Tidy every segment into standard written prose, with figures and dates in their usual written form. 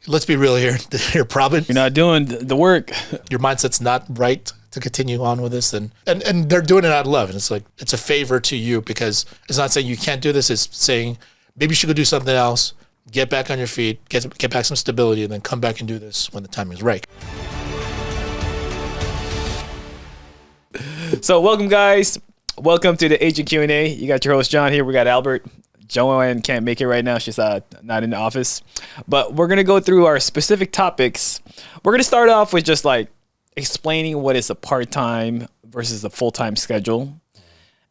let's be real here. You're not doing the work. Your mindset's not right to continue on with this, and they're doing it out of love, and it's like it's a favor to you because it's not saying you can't do this. It's saying maybe you should go do something else, get back on your feet, get back some stability, and then come back and do this when the timing is right. So welcome, guys. Welcome to the Agent Q&A. You got your host John here. We got Albert. Joanne can't make it right now. She's not in the office. But we're going to go through our specific topics. We're going to start off with just like explaining what is a part-time versus a full-time schedule.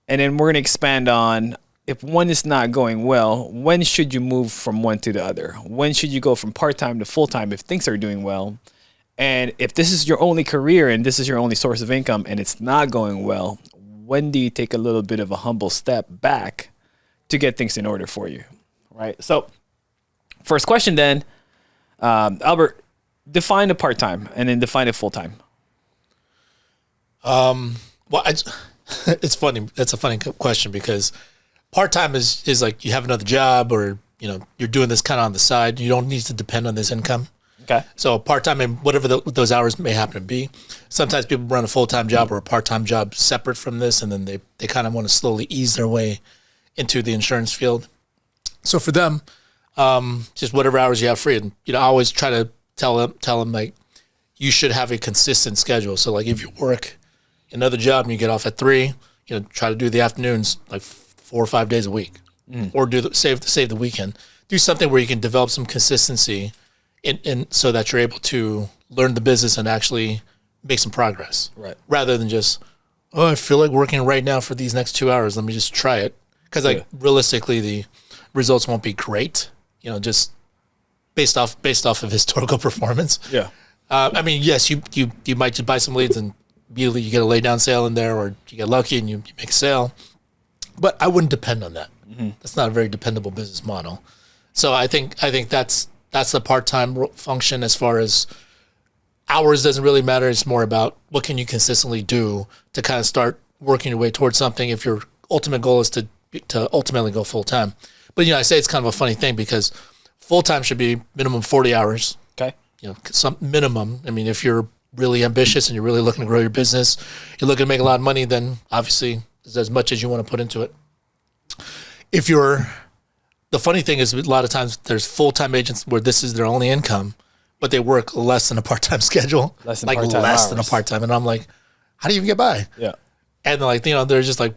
And then we're going to expand on if one is not going well, when should you move from one to the other? When should you go from part-time to full-time if things are doing well? And if this is your only career and this is your only source of income and it's not going well, when do you take a little bit of a humble step back to get things in order for you, right? So first question then, Albert, define a part-time and then define a full-time. It's funny. That's a funny question because part-time is like you have another job or, you're doing this kind of on the side. You don't need to depend on this income. Okay. So part-time and whatever those hours may happen to be. Sometimes people run a full-time job or a part-time job separate from this, and then they kind of want to slowly ease their way into the insurance field. So for them, just whatever hours you have free, and I always try to tell them like you should have a consistent schedule. So like if you work another job and you get off at 3, try to do the afternoons like 4 or 5 days a week, or save the weekend. Do something where you can develop some consistency, in so that you're able to learn the business and actually make some progress, right? Rather than just I feel like working right now for these next 2 hours. Let me just try it. Because realistically, the results won't be great, just based off of historical performance. Yeah. Yes, you might just buy some leads and immediately you get a lay down sale in there, or you get lucky and you make a sale. But I wouldn't depend on that. Mm-hmm. That's not a very dependable business model. So I think that's the part-time function. As far as hours doesn't really matter. It's more about what can you consistently do to kind of start working your way towards something if your ultimate goal is to ultimately go full-time. But, I say it's kind of a funny thing because full-time should be minimum 40 hours. Okay. Some minimum. If you're really ambitious and you're really looking to grow your business, you're looking to make a lot of money, then obviously there's as much as you want to put into it. The funny thing is a lot of times there's full-time agents where this is their only income, but they work less than a part-time schedule. Less than a part-time. And I'm like, how do you even get by? Yeah. And they're just like,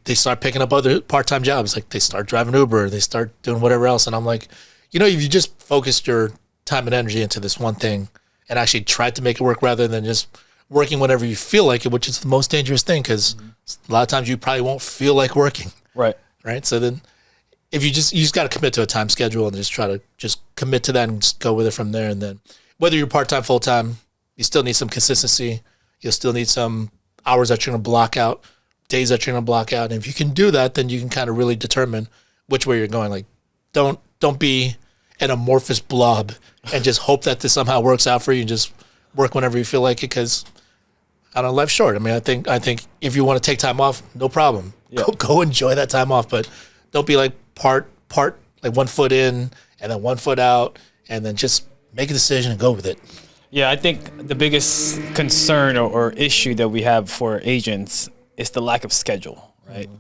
they start picking up other part-time jobs. Like they start driving Uber, they start doing whatever else. And I'm like, if you just focused your time and energy into this one thing and actually tried to make it work rather than just working whenever you feel like it, which is the most dangerous thing because a lot of times you probably won't feel like working. Right. Right. So then if you just got to commit to a time schedule and just try to just commit to that and just go with it from there. And then whether you're part-time, full-time, you still need some consistency. You'll still need some hours that you're going to block out, days that you're going to block out. And if you can do that, then you can kind of really determine which way you're going. Like, don't be an amorphous blob and just hope that this somehow works out for you and just work whenever you feel like it. Because life's short. I think if you want to take time off, no problem. Yeah. Go enjoy that time off, but don't be like part like 1 foot in and then 1 foot out, and then just make a decision and go with it. Yeah, I think the biggest concern or issue that we have for agents is the lack of schedule, right? Mm-hmm.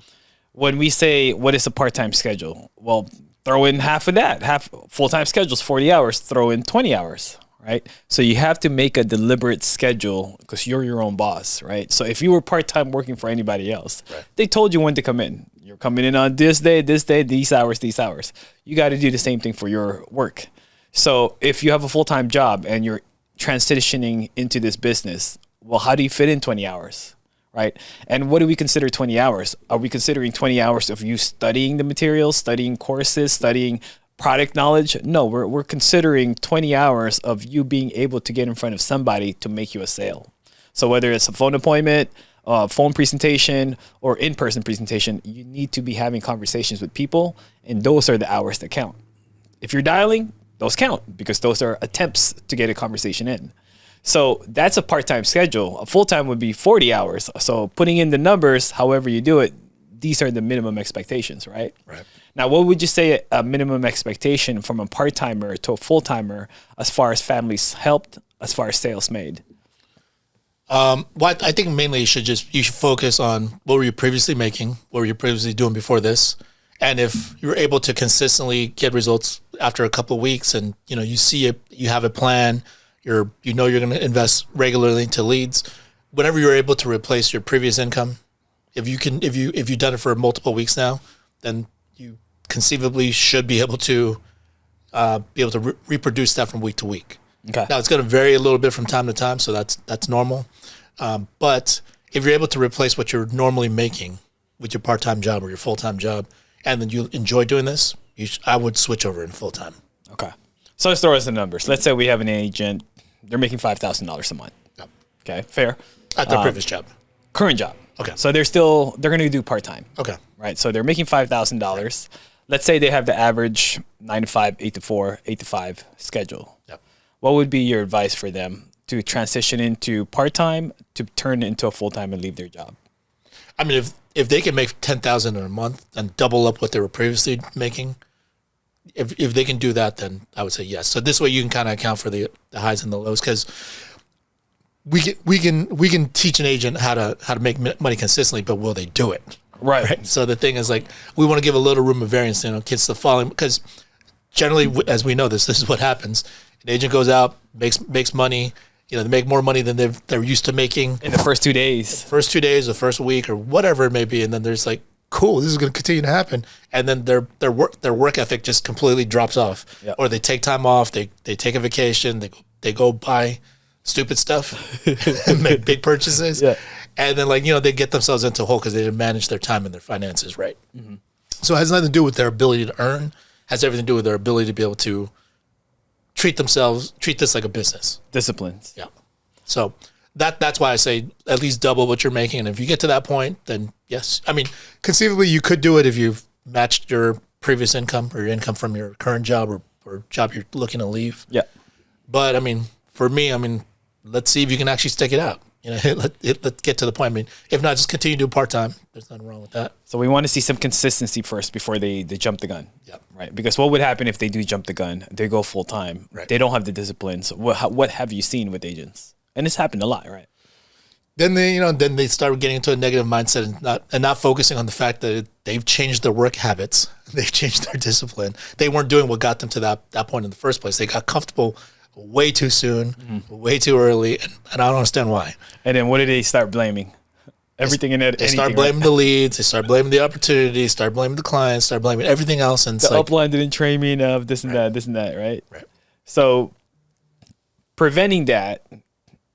When we say, what is a part-time schedule? Well, throw in half of that. Half full-time schedule's 40 hours, throw in 20 hours, right? So you have to make a deliberate schedule because you're your own boss, right? So if you were part-time working for anybody else, right, they told you when to come in. You're coming in on this day, these hours. You got to do the same thing for your work. So if you have a full-time job and you're transitioning into this business, well, how do you fit in 20 hours, right? And what do we consider 20 hours? Are we considering 20 hours of you studying the materials, studying courses, studying product knowledge? No, we're considering 20 hours of you being able to get in front of somebody to make you a sale. So whether it's a phone appointment, phone presentation, or in-person presentation, you need to be having conversations with people, and those are the hours that count. If you're dialing, those count because those are attempts to get a conversation in. So that's a part-time schedule. A full-time would be 40 hours. So putting in the numbers, however you do it, these are the minimum expectations, right? Right. Now, what would you say a minimum expectation from a part-timer to a full-timer as far as families helped, as far as sales made? I think mainly you should focus on what were you previously making, what were you previously doing before this, and if you're able to consistently get results after a couple of weeks, and you see it, you have a plan, you're going to invest regularly into leads. Whenever you're able to replace your previous income, if you've done it for multiple weeks now, then you conceivably should be able to reproduce that from week to week. Okay. Now it's going to vary a little bit from time to time, so that's normal. But if you're able to replace what you're normally making with your part-time job or your full-time job, and then you enjoy doing this, I would switch over in full-time. Okay. So let's throw us the numbers. Let's say we have an agent; they're making $5,000 a month. Yep. Okay, fair. At their previous job. Current job. Okay. So they're going to do part-time. Okay. Right. So they're making $5,000. Let's say they have the average 9 to 5, 8 to 4, 8 to 5 schedule. Yep. What would be your advice for them to transition into part-time, to turn into a full-time and leave their job? I mean, if they can make $10,000 in a month and double up what they were previously making, if they can do that, then I would say yes. So this way you can kind of account for the highs and the lows, because we can teach an agent how to make money consistently, but will they do it? Right. So the thing is, like, we want to give a little room of variance, kids to falling, because generally, as we know, this is what happens. An agent goes out, makes money. They make more money than they're used to making in the first 2 days. The first week, or whatever it may be, and then there's like, cool, this is going to continue to happen, and then their work ethic just completely drops off, Yep. or they take time off, they take a vacation, they go buy stupid stuff, and make big purchases, Yeah. and then they get themselves into a hole because they didn't manage their time and their finances right. Mm-hmm. So it has nothing to do with their ability to earn, has everything to do with their ability to be able to treat this like a business. Disciplines. Yeah. So that's why I say at least double what you're making. And if you get to that point, then yes. I mean, conceivably you could do it if you've matched your previous income or your income from your current job or job you're looking to leave. Yeah. But I mean, for me, let's see if you can actually stick it out. Let's get to the point. I mean, if not, just continue to do part-time. There's nothing wrong with that. So we want to see some consistency first before they jump the gun. Yeah. Right. Because what would happen if they do jump the gun? They go full-time. Right. They don't have the disciplines. What have you seen with agents? And it's happened a lot, right? Then they start getting into a negative mindset and not focusing on the fact that they've changed their work habits. They've changed their discipline. They weren't doing what got them to that point in the first place. They got comfortable way too soon, way too early, and I don't understand why. And then what do they start blaming? Everything in it. They start blaming the leads. They start blaming the opportunities. Start blaming the clients. Start blaming everything else. And the upline didn't train me enough. This and that. Right. Right. So preventing that,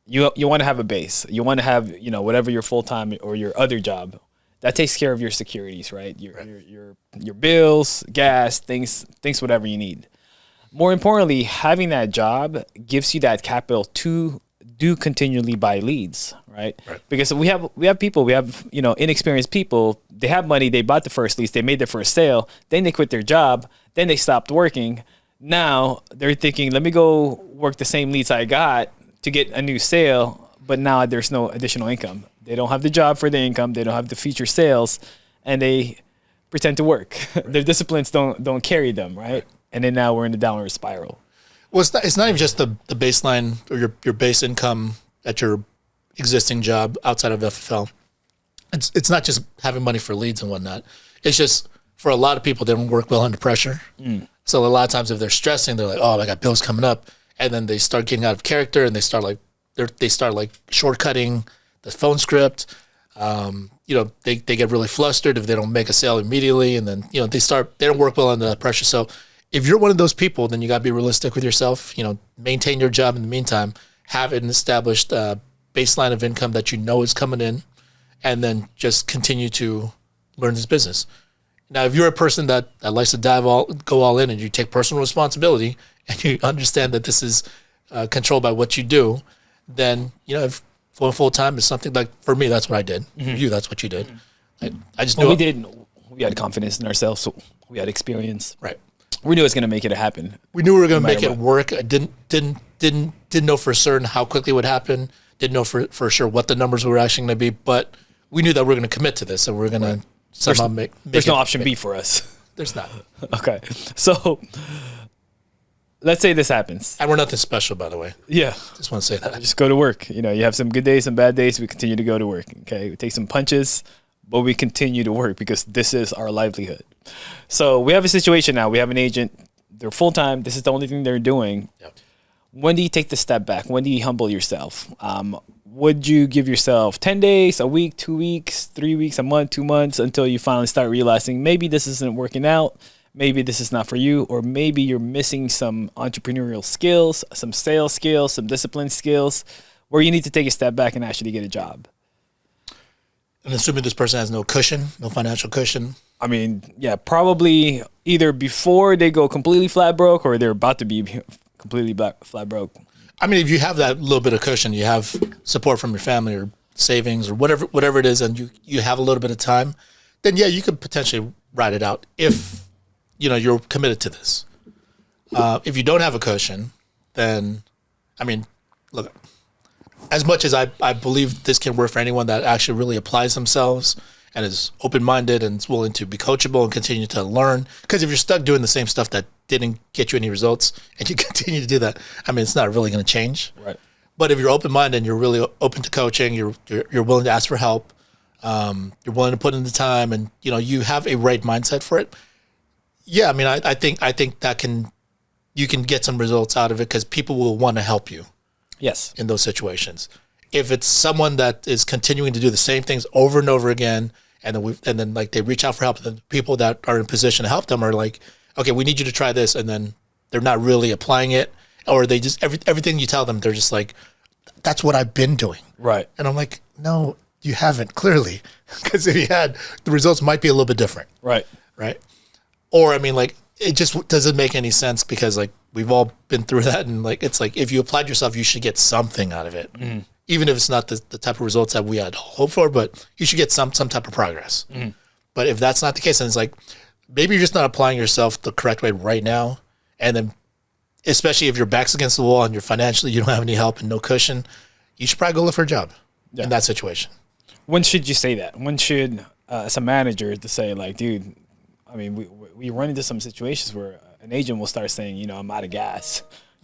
you want to have a base. You want to have whatever your full time or your other job that takes care of your securities, right? Your bills, gas, things whatever you need. More importantly, having that job gives you that capital to do continually buy leads, right? Because we have people, inexperienced people. They have money, they bought the first leads, they made their first sale, then they quit their job, then they stopped working. Now they're thinking, let me go work the same leads I got to get a new sale, but now there's no additional income. They don't have the job for the income, they don't have the future sales, and they pretend to work. Right. Their disciplines don't carry them, right? And then now we're in the downward spiral. Well, it's not even just the baseline or your base income at your existing job outside of FFL. It's not just having money for leads and whatnot. It's just, for a lot of people, they don't work well under pressure. So a lot of times if they're stressing, they're like, oh, I got bills coming up. And then they start getting out of character and they start shortcutting the phone script. They get really flustered if they don't make a sale immediately. And then, they don't work well under that pressure. So if you're one of those people, then you got to be realistic with yourself. Maintain your job in the meantime. Have an established baseline of income that is coming in, and then just continue to learn this business. Now, if you're a person that likes to go all in, and you take personal responsibility, and you understand that this is controlled by what you do, then if going full time is something like, for me, that's what I did. For you, that's what you did. I just knew we had confidence in ourselves, so we had experience. Right. We knew it was going to make it happen. We knew we were going to make it work. I didn't know for certain how quickly it would happen. Didn't know for sure what the numbers were actually going to be, but we knew that we were going to commit to this, and we are going to somehow make There's it. no option B for us. There's not. Okay. So let's say this happens. And we're nothing special, by the way. Yeah. Just want to say that. Just go to work. You have some good days, some bad days. We continue to go to work. Okay. We take some punches, but we continue to work because this is our livelihood. So we have a situation now. We have an agent. They're full-time. This is the only thing they're doing. Yep. When do you take the step back? When do you humble yourself? Would you give yourself 10 days, a week, 2 weeks, 3 weeks, a month, 2 months until you finally start realizing maybe this isn't working out, maybe this is not for you, or maybe you're missing some entrepreneurial skills, some sales skills, some discipline skills, where you need to take a step back and actually get a job? And assuming this person has no cushion, no financial cushion. I mean, yeah, probably either before they go completely flat broke or they're about to be completely flat broke. I mean, if you have that little bit of cushion, you have support from your family or savings or whatever it is, and you have a little bit of time, then yeah, you could potentially ride it out if you're committed to this. If you don't have a cushion, then I mean, look, as much as I believe this can work for anyone that actually really applies themselves and is open-minded and is willing to be coachable and continue to learn. Because if you're stuck doing the same stuff that didn't get you any results and you continue to do that, I mean, it's not really going to change. Right. But if you're open-minded and you're really open to coaching, you're willing to ask for help, you're willing to put in the time, and you have a right mindset for it. Yeah, I mean, I think that you can get some results out of it because people will want to help you. Yes. In those situations. If it's someone that is continuing to do the same things over and over again, and then like they reach out for help, and the people that are in position to help them are like, okay, we need you to try this, and then they're not really applying it, or they just everything you tell them, they're just like, that's what I've been doing. Right. And I'm like, no, you haven't, clearly, because if you had, the results might be a little bit different. Right. Right. Or I mean, like, it just doesn't make any sense because like we've all been through that, and like it's like if you applied yourself, you should get something out of it. Mm-hmm. Even if it's not the type of results that we had hoped for, but you should get some type of progress. Mm-hmm. But if that's not the case, then it's like maybe you're just not applying yourself the correct way right now. And then especially if your back's against the wall and you're financially, you don't have any help and no cushion, you should probably go look for a job in that situation. When should you say that? When should, as a manager, to say like, dude, I mean, we run into some situations where an agent will start saying, I'm out of gas.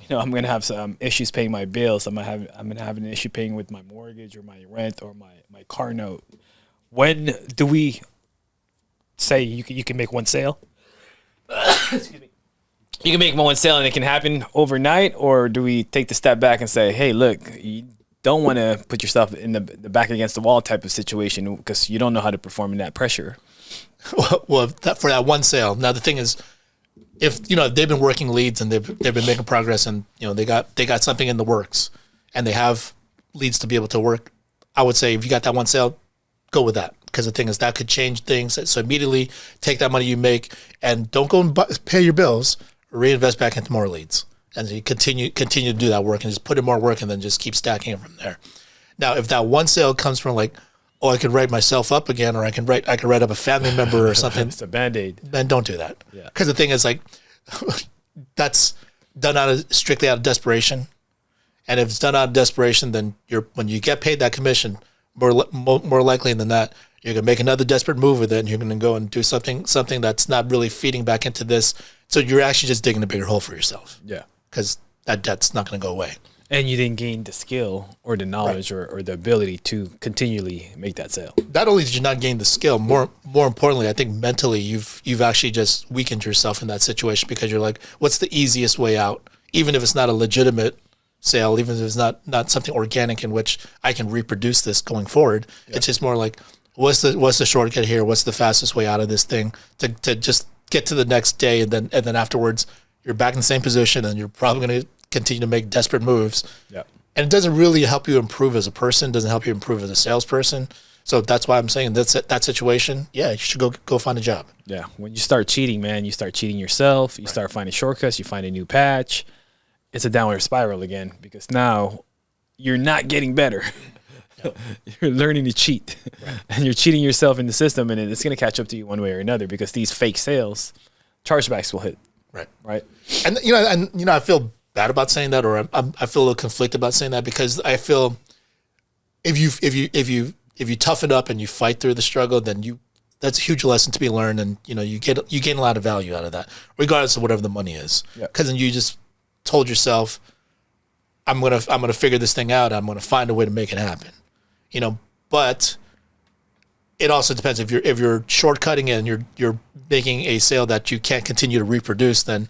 I'm going to have some issues paying my bills. I'm going to have an issue paying with my mortgage or my rent or my car note. When do we say you can make one sale? Excuse me. You can make one sale and it can happen overnight, or do we take the step back and say, hey, look, you don't want to put yourself in the back against the wall type of situation because you don't know how to perform in that pressure? Well, for that one sale. Now the thing is, if they've been working leads and they've been making progress, and they got something in the works, and they have leads to be able to work, I would say if you got that one sale, go with that, because the thing is that could change things. So immediately take that money you make and don't go and pay your bills, reinvest back into more leads, and you continue to do that work and just put in more work and then just keep stacking it from there. Now, if that one sale comes from like, oh, I could write myself up again, or I could write up a family member or something. It's a Band-Aid. Then don't do that. Yeah. Because the thing is, like, that's done strictly out of desperation. And if it's done out of desperation, then when you get paid that commission, more likely than that, you're gonna make another desperate move with it, and you're gonna go and do something that's not really feeding back into this. So you're actually just digging a bigger hole for yourself. Yeah. Because that debt's not gonna go away. And you didn't gain the skill or the knowledge or the ability to continually make that sale. Not only did you not gain the skill, more importantly, I think mentally you've actually just weakened yourself in that situation, because you're like, what's the easiest way out? Even if it's not a legitimate sale, even if it's not something organic in which I can reproduce this going forward, it's just more like, what's the shortcut here? What's the fastest way out of this thing to just get to the next day, and then afterwards you're back in the same position, and you're probably going to continue to make desperate moves. Yeah. And it doesn't really help you improve as a person, doesn't help you improve as a salesperson. So that's why I'm saying that situation, yeah, you should go find a job. Yeah. When you start cheating, man, you start cheating yourself. You start finding shortcuts. You find a new patch. It's a downward spiral again, because now you're not getting better. You're learning to cheat, and you're cheating yourself in the system, and it's going to catch up to you one way or another, because these fake sales, chargebacks will hit. Right. And I feel bad about saying that, or I feel a little conflicted about saying that, because I feel if you toughen up and you fight through the struggle, then that's a huge lesson to be learned, and you gain a lot of value out of that, regardless of whatever the money is. Because then you just told yourself, I'm gonna figure this thing out. I'm gonna find a way to make it happen. But it also depends if you're shortcutting it and you're making a sale that you can't continue to reproduce, then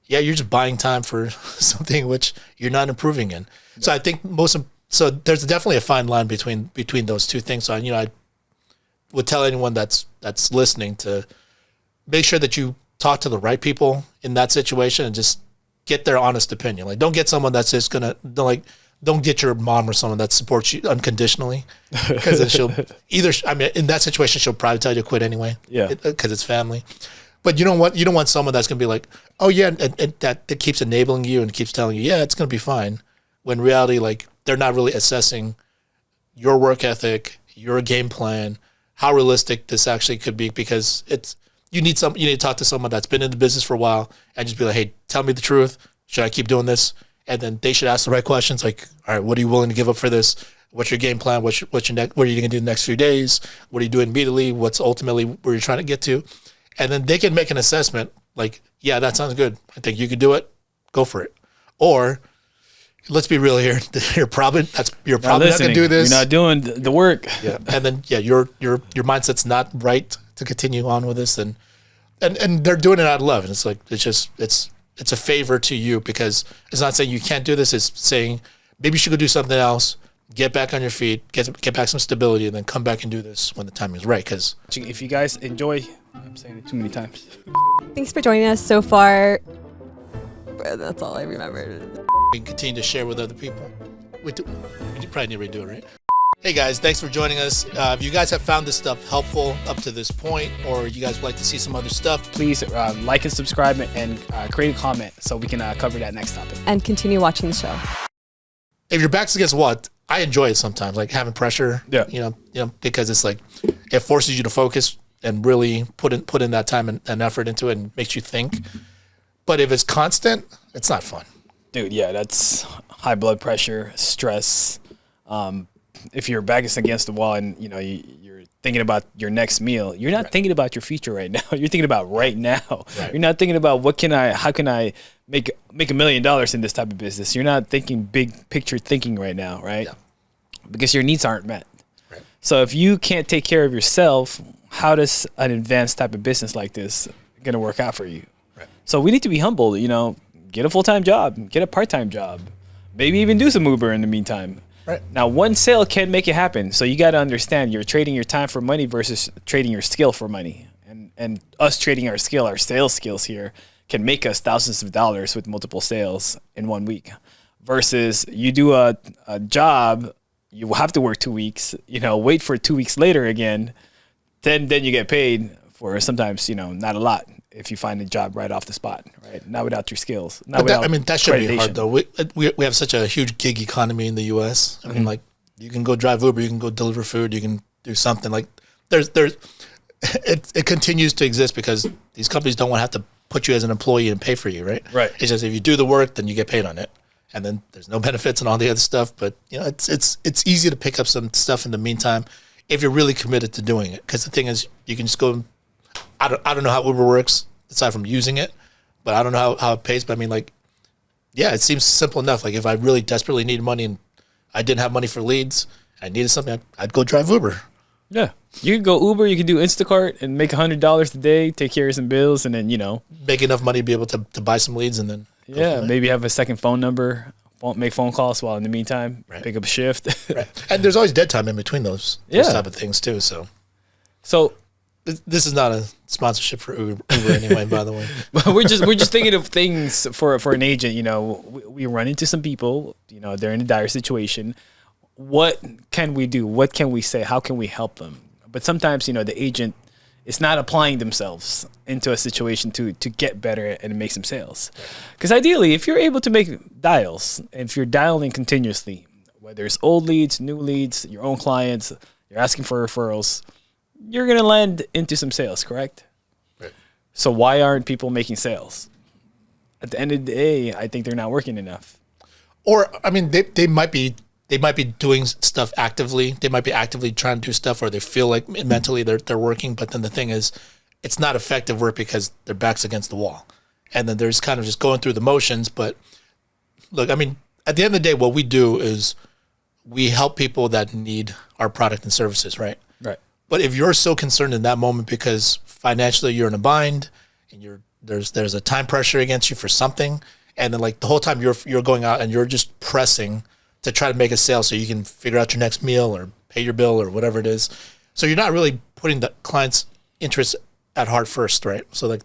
you're just buying time for something which you're not improving in. So I think so there's definitely a fine line between those two things. So I would tell anyone that's listening to make sure that you talk to the right people in that situation and just get their honest opinion. Like, don't get someone that's just gonna don't get your mom or someone that supports you unconditionally, because then she'll in that situation she'll probably tell you to quit anyway. Because it's family. But you don't want someone that's gonna be like, oh yeah, and that keeps enabling you and keeps telling you, yeah, it's gonna be fine. When in reality, like, they're not really assessing your work ethic, your game plan, how realistic this actually could be, because you need to talk to someone that's been in the business for a while and just be like, hey, tell me the truth. Should I keep doing this? And then they should ask the right questions, like, all right, what are you willing to give up for this? What's your game plan? What are you going to do the next few days? What are you doing immediately? What's ultimately where you're trying to get to? And then they can make an assessment like, yeah, that sounds good. I think you could do it. Go for it. Or let's be real here. You're probably not going to do this. You're not doing the work. Yeah. And then your mindset's not right to continue on with this, and they're doing it out of love. And it's like it's a favor to you, because it's not saying you can't do this. It's saying maybe you should go do something else, get back on your feet, get back some stability, and then come back and do this when the timing is right. Because if you guys enjoy, I'm saying it too many times. Thanks for joining us so far. That's all I remember. We can continue to share with other people. We probably need to redo it, right? Hey guys, thanks for joining us. If you guys have found this stuff helpful up to this point, or you guys would like to see some other stuff, please like and subscribe and create a comment so we can cover that next topic. And continue watching the show. If your back's against what, I enjoy it sometimes, like having pressure. Yeah. Because it's like it forces you to focus and really put in that time and effort into it, and makes you think. But if it's constant, it's not fun. Dude, yeah, that's high blood pressure, stress. If your back is against the wall and you're thinking about your next meal, you're not thinking about your future right now. You're thinking about right now. Right. You're not thinking about how can I make $1 million in this type of business. You're not thinking big picture thinking right now, right? Yeah. Because your needs aren't met. Right. So if you can't take care of yourself, how does an advanced type of business like this going to work out for you? Right. So we need to be humble. Get a full-time job, get a part-time job, maybe even do some Uber in the meantime. Right. Now, one sale can make it happen. So you got to understand, you're trading your time for money versus trading your skill for money. And us trading our sales skills here can make us thousands of dollars with multiple sales in 1 week. Versus you do a job, you will have to work 2 weeks, wait for 2 weeks later again, then you get paid for sometimes, not a lot. If you find a job right off the spot, right? Not without your skills. That shouldn't be hard though. We have such a huge gig economy in the U.S. I mean, like, you can go drive Uber, you can go deliver food, you can do something. Like, it continues to exist because these companies don't want to have to put you as an employee and pay for you, right? Right. It's just if you do the work, then you get paid on it, and then there's no benefits and all the other stuff. But it's easy to pick up some stuff in the meantime if you're really committed to doing it. Because the thing is, you can just go. I don't know how Uber works aside from using it, but I don't know how it pays. But I mean, like, yeah, it seems simple enough. Like, if I really desperately needed money and I didn't have money for leads, I needed something, I'd go drive Uber. Yeah, you can go Uber, you can do Instacart and make $100 a day, take care of some bills, and then make enough money to be able to buy some leads, and then maybe have a second phone number, make phone calls while in the meantime pick up a shift. Right. And there's always dead time in between those type of things too. So this is not a sponsorship for Uber anyway, by the way. But we're just thinking of things for an agent. We run into some people. They're in a dire situation. What can we do? What can we say? How can we help them? But sometimes the agent is not applying themselves into a situation to get better and make some sales. Because ideally, if you're able to make dials, and if you're dialing continuously, whether it's old leads, new leads, your own clients, you're asking for referrals, you're going to land into some sales, correct? Right. So why aren't people making sales? At the end of the day, I think they're not working enough. Or, I mean, they might be they might be doing stuff actively. They might be actively trying to do stuff, or they feel like mentally they're working. But then the thing is, it's not effective work because their back's against the wall. And then there's kind of just going through the motions. But look, I mean, at the end of the day, what we do is we help people that need our product and services, right? Right. But if you're so concerned in that moment because financially you're in a bind and there's a time pressure against you for something, and then like the whole time you're going out and you're just pressing to try to make a sale so you can figure out your next meal or pay your bill or whatever it is. So you're not really putting the client's interest at heart first, right? So like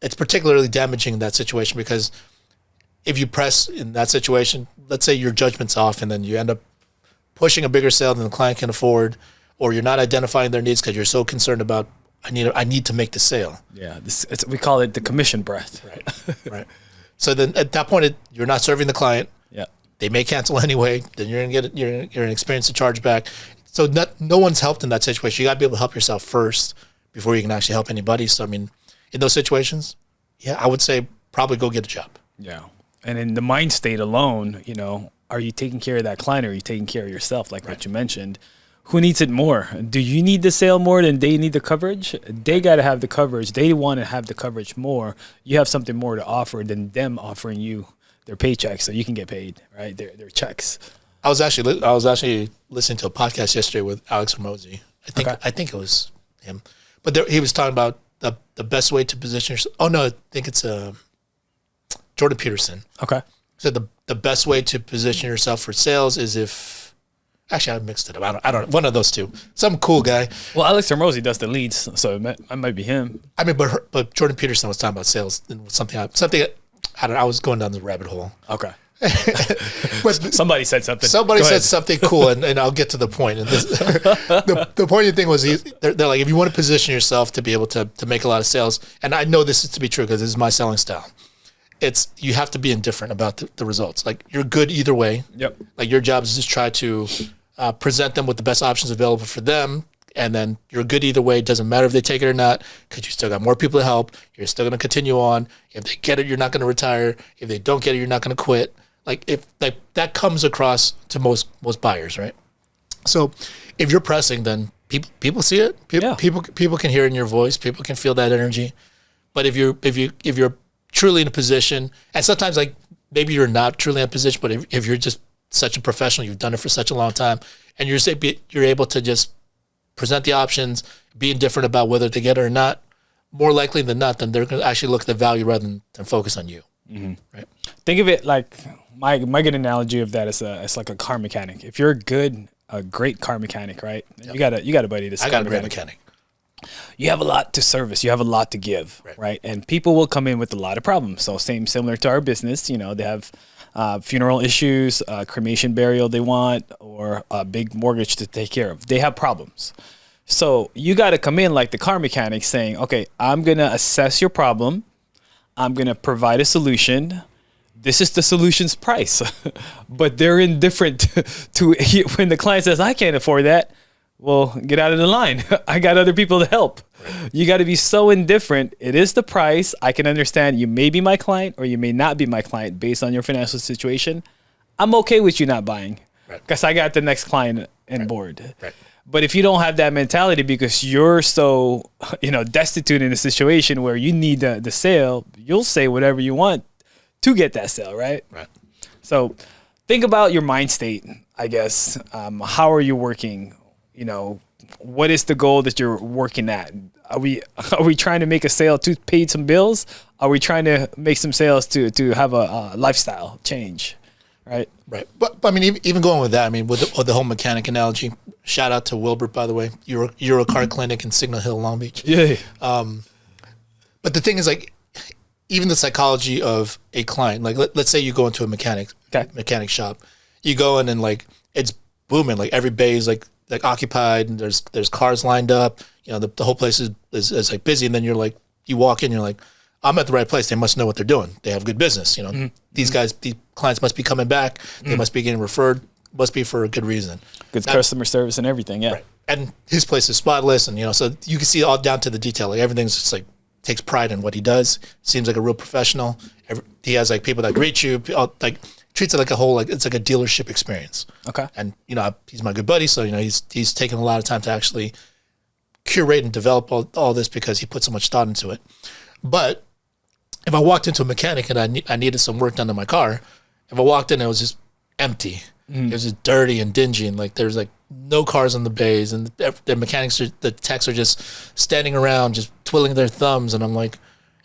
it's particularly damaging in that situation, because if you press in that situation, let's say your judgment's off and then you end up pushing a bigger sale than the client can afford, or you're not identifying their needs because you're so concerned about, I need to make the sale. Yeah, we call it the commission breath. Right, right. So then at that point, you're not serving the client. Yeah. They may cancel anyway. Then you're gonna experience a chargeback. So no one's helped in that situation. You got to be able to help yourself first before you can actually help anybody. So I mean, in those situations, yeah, I would say probably go get a job. Yeah. And in the mind state alone, are you taking care of that client, or are you taking care of yourself, like what you mentioned? Who needs it more? Do you need the sale more than they need the coverage? They got to have the coverage. They want to have the coverage more. You have something more to offer than them offering you their paychecks so you can get paid, right? Their checks. I was actually listening to a podcast yesterday with Alex Hormozy. I think it was him, but he was talking about the best way to position yourself. Oh no, I think it's Jordan Peterson. Okay. So the best way to position yourself for sales is if, actually I mixed it up. I don't one of those two. Some cool guy. Well, Alex Hormozy does the leads, so it might be him. I mean, but Jordan Peterson was talking about sales and something. I don't know. I was going down the rabbit hole. Okay. But Somebody said something. Somebody said something cool, and I'll get to the point. And the pointy thing was they're like, if you want to position yourself to be able to make a lot of sales, and I know this is to be true because this is my selling style, you have to be indifferent about the results. Like, you're good either way. Yep. Like, your job is just try to present them with the best options available for them, and then you're good either way. It doesn't matter if they take it or not, because you still got more people to help. You're still going to continue on. If they get it, you're not going to retire. If they don't get it, you're not going to quit. That comes across to most buyers, right? So if you're pressing, then people see it. People can hear it in your voice. People can feel that energy. But if you're truly in a position, and sometimes like maybe you're not truly in a position, but if you're just such a professional, you've done it for such a long time, and you're able to just present the options, be indifferent about whether they get it or not, more likely than not, then they're going to actually look at the value rather than focus on you. Mm-hmm. Right? Think of it like my good analogy of that is it's like a car mechanic. If you're a great car mechanic, right? Yep. You got a buddy that's I got a great mechanic. You have a lot to service. You have a lot to give, right? And people will come in with a lot of problems. So similar to our business, they have funeral issues, cremation, burial they want, or a big mortgage to take care of. They have problems. So you got to come in like the car mechanic saying, okay, I'm going to assess your problem. I'm going to provide a solution. This is the solution's price. But they're indifferent to when the client says, I can't afford that. Well, get out of the line. I got other people to help. You got to be so indifferent. It is the price. I can understand you may be my client or you may not be my client based on your financial situation. I'm okay with you not buying because I got the next client on board. Right. But if you don't have that mentality because you're so, destitute in a situation where you need the sale, you'll say whatever you want to get that sale, right? Right. So think about your mind state, I guess. How are you working? What is the goal that you're working at? Are we trying to make a sale to pay some bills? Are we trying to make some sales to have a lifestyle change? Right. Right. But I mean, even going with that, I mean, with the whole mechanic analogy, shout out to Wilbert, by the way, Euro Car Clinic in Signal Hill, Long Beach. Yeah. But the thing is, like, even the psychology of a client, like let's say you go into a mechanic shop, you go in and like it's booming, like every bay is like occupied and there's cars lined up, the whole place is like busy, and then you're like, you walk in, you're like, I'm at the right place. They must know what they're doing. They have good business. These clients must be coming back. They must be getting referred. Must be for a good reason. Good customer service and everything. Yeah. Right. And his place is spotless, and so you can see all down to the detail. Like everything's just like takes pride in what he does. Seems like a real professional. He has like people that greet you. Like treats it like a whole, like it's like a dealership experience. Okay. And he's my good buddy, so he's taken a lot of time to actually curate and develop all this because he put so much thought into it. But if I walked into a mechanic and I needed some work done to my car, if I walked in and it was just empty, it was just dirty and dingy, and like there's like no cars in the bays, and the techs are just standing around just twiddling their thumbs, and I'm like,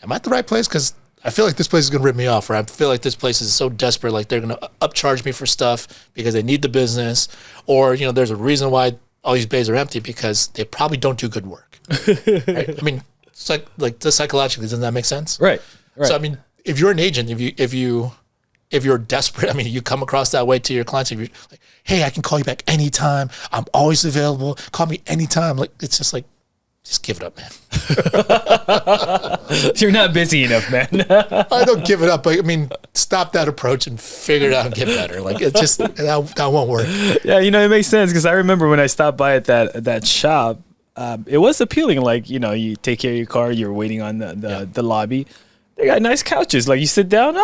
am I at the right place? Because I feel like this place is going to rip me off, or I feel like this place is so desperate, like they're going to upcharge me for stuff because they need the business, or there's a reason why all these bays are empty because they probably don't do good work. Right? I mean, it's like psychologically, doesn't that make sense? Right. So I mean, if you're an agent, if you're desperate, I mean, you come across that way to your clients, if you're like, hey, I can call you back anytime. I'm always available. Call me anytime. Like, it's just like, just give it up, man. You're not busy enough, man. I don't give it up. But I mean, stop that approach and figure it out and get better. Like, it's just, that won't work. Yeah, it makes sense because I remember when I stopped by at that shop, it was appealing. Like, you take care of your car, you're waiting on the lobby. They got nice couches. Like, you sit down,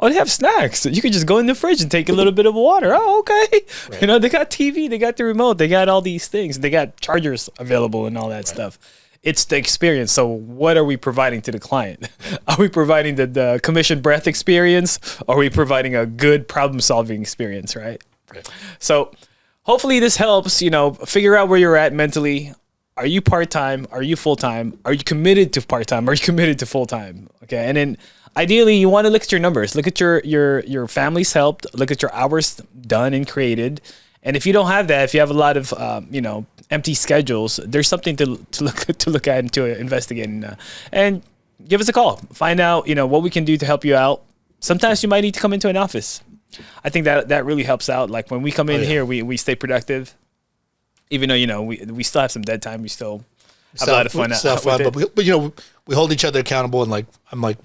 they have snacks. You could just go in the fridge and take a little bit of water. Oh, okay. Right. They got TV, they got the remote, they got all these things. They got chargers available and all that stuff. It's the experience. So what are we providing to the client? Are we providing the commission breath experience? Or are we providing a good problem-solving experience, right? So hopefully this helps, figure out where you're at mentally. Are you part-time? Are you full-time? Are you committed to part-time? Are you committed to full-time? Okay, and then ideally, you want to look at your numbers. Look at your family's helped. Look at your hours done and created. And if you don't have that, if you have a lot of empty schedules, there's something to look at and to investigate. And give us a call. Find out what we can do to help you out. Sometimes you might need to come into an office. I think that really helps out. Like when we come in here, we stay productive. Even though we still have some dead time, we still have a lot of fun. But we hold each other accountable, and I'm like.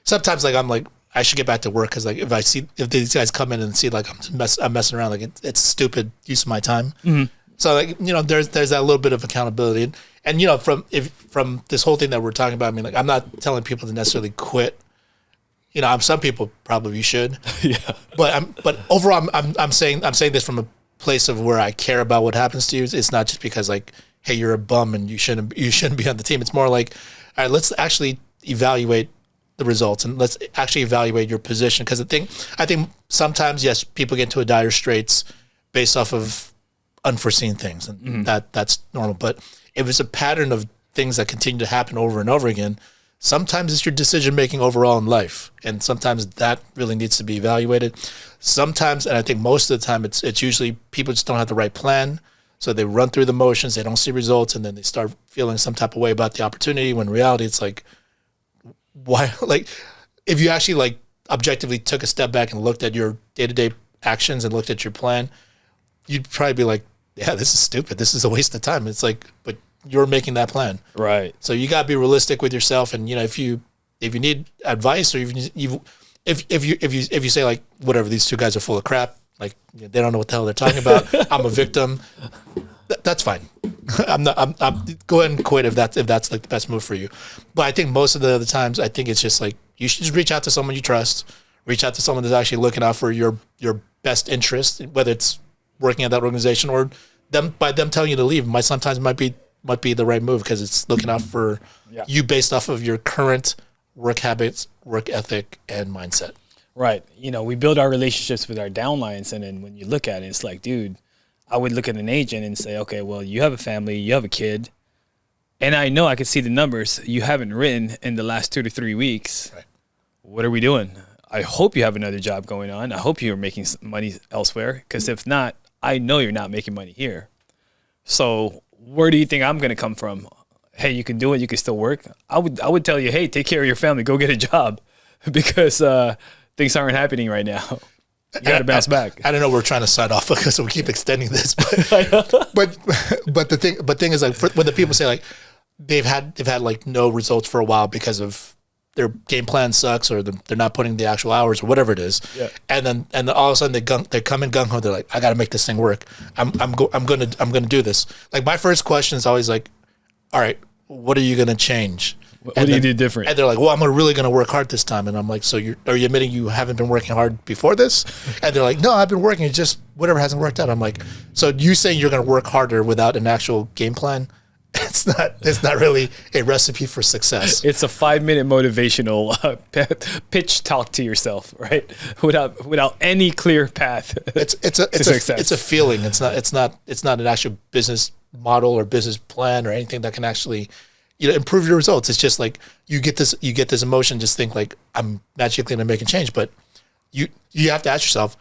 Sometimes, I'm like, I should get back to work because, like, if these guys come in and see, like, I'm messing around, like, it's stupid use of my time. Mm-hmm. So, like, there's that little bit of accountability, and from this whole thing that we're talking about, I mean, like, I'm not telling people to necessarily quit. Some people probably should. Yeah. But overall, I'm saying this from a place of where I care about what happens to you. It's not just because, like, hey, you're a bum and you shouldn't be on the team. It's more like, all right, let's actually evaluate the results and let's actually evaluate your position, because I think sometimes, yes, people get into a dire straits based off of unforeseen things, and that's normal. But if it's a pattern of things that continue to happen over and over again, sometimes it's your decision making overall in life, and sometimes that really needs to be evaluated. Sometimes, and I think most of the time, it's usually people just don't have the right plan, so they run through the motions, they don't see results, and then they start feeling some type of way about the opportunity, when in reality it's like, why? Like, if you actually like objectively took a step back and looked at your day-to-day actions and looked at your plan, you'd probably be like, yeah, this is stupid. This is a waste of time. It's like, but you're making that plan. Right. So you got to be realistic with yourself. And, if you need advice, or if you say, like, whatever, these two guys are full of crap, like, they don't know what the hell they're talking about. I'm a victim. That's fine. I'm go ahead and quit if that's like the best move for you. But I think most of the other times, I think it's just like, you should just reach out to someone you trust, reach out to someone that's actually looking out for your best interest, whether it's working at that organization or them telling you to leave. Sometimes might be the right move, because it's looking out for you based off of your current work habits, work ethic, and mindset. Right. We build our relationships with our downlines, and then when you look at it, it's like, dude, I would look at an agent and say, okay, well, you have a family, you have a kid, and I know I can see the numbers you haven't written in the last 2 to 3 weeks. Right. What are we doing? I hope you have another job going on. I hope you're making money elsewhere, because if not, I know you're not making money here. So where do you think I'm going to come from? Hey, you can do it. You can still work. I would tell you, hey, take care of your family. Go get a job, because things aren't happening right now. You got to bounce back. I don't know. We're trying to sign off because we keep extending this, but the thing is, like, when the people say, like, they've had like no results for a while because of their game plan sucks, or they're not putting the actual hours, or whatever it is, and then all of a sudden they come in gung ho. They're like, I got to make this thing work. I'm gonna do this. Like, my first question is always like, all right, what are you gonna change? What do you do different? And they're like, well, I'm really going to work hard this time. And I'm like, so are you admitting you haven't been working hard before this? And they're like, no, I've been working. It's just whatever hasn't worked out. I'm like, so you saying you're going to work harder without an actual game plan? It's not really a recipe for success. It's a 5-minute motivational pitch talk to yourself, right? Without any clear path. It's a feeling. It's not an actual business model or business plan or anything that can actually, improve your results. It's just like you get this emotion. Just think like I'm magically going to make a change, but you have to ask yourself,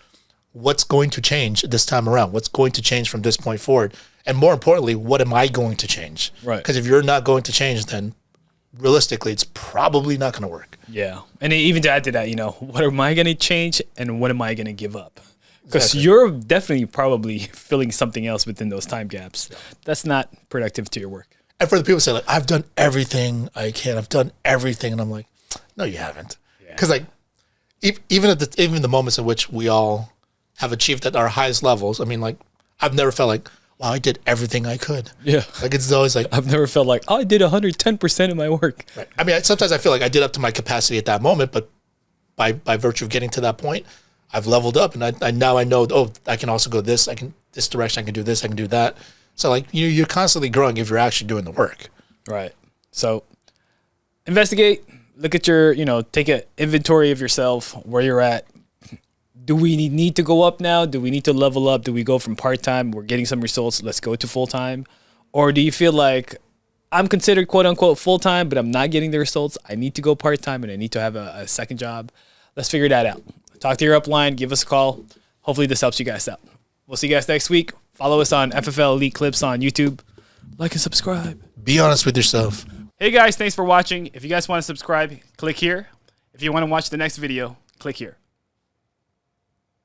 what's going to change this time around? What's going to change from this point forward? And more importantly, what am I going to change? Right. Because if you're not going to change, then realistically, it's probably not going to work. Yeah. And even to add to that, what am I going to change and what am I going to give up? Because you're definitely probably filling something else within those time gaps. Yeah. That's not productive to your work. And for the people who say, like, I've done everything I can. I've done everything. And I'm like, no, you haven't. Because even the moments in which we all have achieved at our highest levels, I mean, like, I've never felt like, wow, I did everything I could. Yeah. Like, it's always like, I've never felt like, I did 110% of my work. Right. I mean, sometimes I feel like I did up to my capacity at that moment, but by virtue of getting to that point, I've leveled up, and I now I know, I can also go this direction, I can do this, I can do that. So like you're constantly growing if you're actually doing the work. Right. So investigate, look at your, take an inventory of yourself, where you're at. Do we need to go up now? Do we need to level up? Do we go from part-time? We're getting some results. Let's go to full-time. Or do you feel like I'm considered quote unquote full-time, but I'm not getting the results? I need to go part-time and I need to have a second job. Let's figure that out. Talk to your upline. Give us a call. Hopefully this helps you guys out. We'll see you guys next week. Follow us on FFL Elite Clips on YouTube. Like and subscribe. Be honest with yourself. Hey guys, thanks for watching. If you guys want to subscribe, click here. If you want to watch the next video, click here.